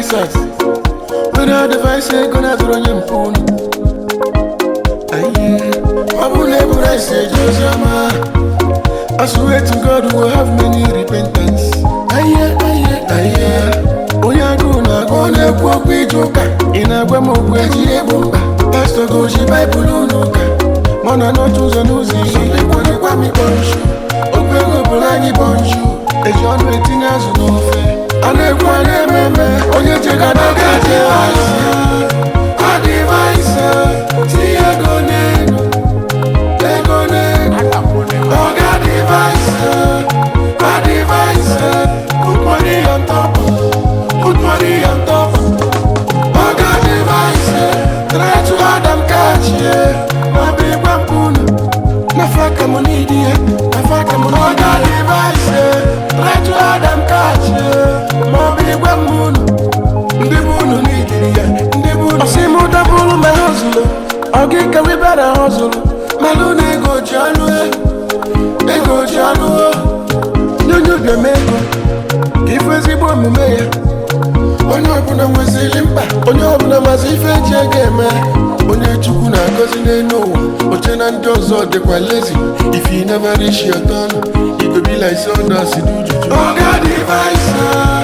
devices. Without devices, gonna throw your phone. I will never say, Josama. I swear to God, we will have many repentance. Oyaguna, gonna walk with Joka. In a Guamo, where she bomba. Pastor go, she Bible, no. Mona no choose a nosy. Something when you want me, bunch. Open Polani, bunch. A John waiting as no fair. I never remember. Oh, you take a device. A device. See, I go name. They go name. Oh, God, device. A device. Put money on top. Put money on top. Oh, God, device. Try to have them catch, yeah. My big bamboo. Nafaka money, dear. Nafaka money. Oh, God, device. Try to have them catch, yeah. My big bamboo. Ndebunu need, yeah. I see more double my hustle. I'll get carry better hustle. Malone go jalo, ego jalo. You the meko. Give us a bomb, mayor. On your puna was a limpa. On your puna was a fetch again, man. On your chukuna, cause they know. Ochenan does all the lazy. If you never reach your turn, it will be like Sunday. Oh, God, device.